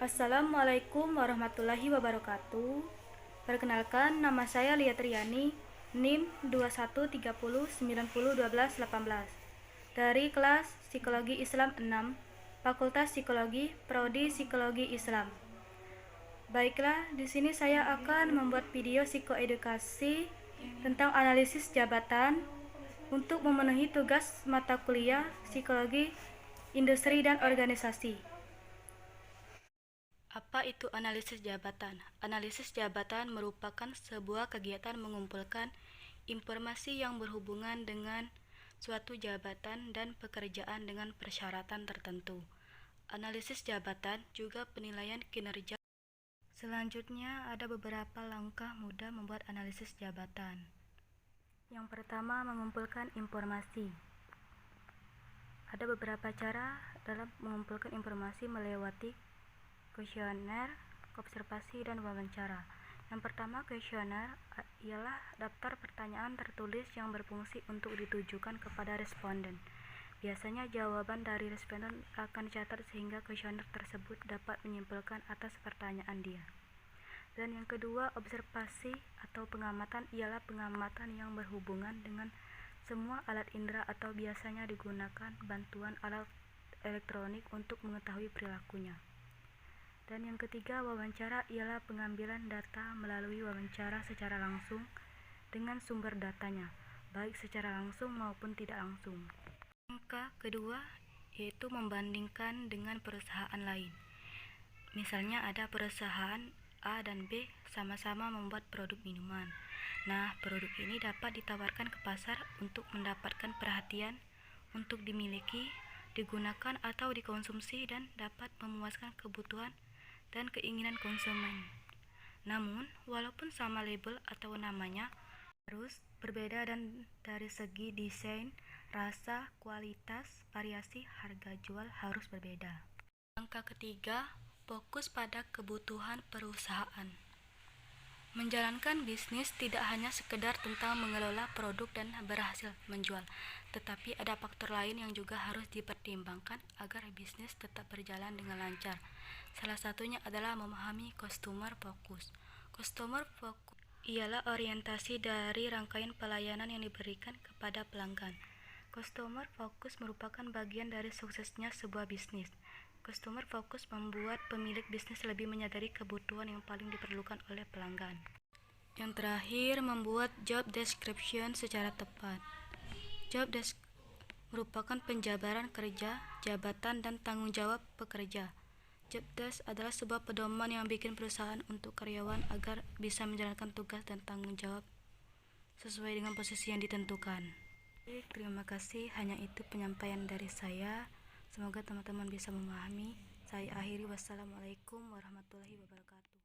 Assalamualaikum warahmatullahi wabarakatuh. Perkenalkan, nama saya Lia Triani, NIM 2130901218 dari kelas Psikologi Islam 6, Fakultas Psikologi, Prodi Psikologi Islam. Baiklah, di sini saya akan membuat video psikoedukasi tentang analisis jabatan untuk memenuhi tugas mata kuliah Psikologi Industri dan Organisasi. Apa itu analisis jabatan? Analisis jabatan merupakan sebuah kegiatan mengumpulkan informasi yang berhubungan dengan suatu jabatan dan pekerjaan dengan persyaratan tertentu. Analisis jabatan juga penilaian kinerja. Selanjutnya, ada beberapa langkah mudah membuat analisis jabatan. Yang pertama, mengumpulkan informasi. Ada beberapa cara dalam mengumpulkan informasi melewati kuesioner, observasi, dan wawancara. Yang pertama, kuesioner ialah daftar pertanyaan tertulis yang berfungsi untuk ditujukan kepada responden. Biasanya jawaban dari responden akan dicatat sehingga kuesioner tersebut dapat menyimpulkan atas pertanyaan dia. Dan yang kedua, observasi atau pengamatan ialah pengamatan yang berhubungan dengan semua alat indera atau biasanya digunakan bantuan alat elektronik untuk mengetahui perilakunya. Dan yang ketiga, wawancara ialah pengambilan data melalui wawancara secara langsung dengan sumber datanya, baik secara langsung maupun tidak langsung. Langkah kedua yaitu membandingkan dengan perusahaan lain. Misalnya ada perusahaan A dan B sama-sama membuat produk minuman. Nah, produk ini dapat ditawarkan ke pasar untuk mendapatkan perhatian, untuk dimiliki, digunakan atau dikonsumsi dan dapat memuaskan kebutuhan dan keinginan konsumen. Namun, walaupun sama label atau namanya, harus berbeda dan dari segi desain, rasa, kualitas, variasi, harga jual harus berbeda. Langkah ketiga, fokus pada kebutuhan perusahaan. Menjalankan bisnis tidak hanya sekedar tentang mengelola produk dan berhasil menjual, tetapi ada faktor lain yang juga harus dipertimbangkan agar bisnis tetap berjalan dengan lancar. Salah satunya adalah memahami customer focus. Customer focus ialah orientasi dari rangkaian pelayanan yang diberikan kepada pelanggan. Customer focus merupakan bagian dari suksesnya sebuah bisnis. Customer focus membuat pemilik bisnis lebih menyadari kebutuhan yang paling diperlukan oleh pelanggan. Yang terakhir, membuat job description secara tepat. Job description merupakan penjabaran kerja, jabatan, dan tanggung jawab pekerja. Job desk adalah sebuah pedoman yang bikin perusahaan untuk karyawan agar bisa menjalankan tugas dan tanggung jawab sesuai dengan posisi yang ditentukan. Terima kasih, hanya itu penyampaian dari saya. Semoga teman-teman bisa memahami. Saya akhiri, wassalamualaikum warahmatullahi wabarakatuh.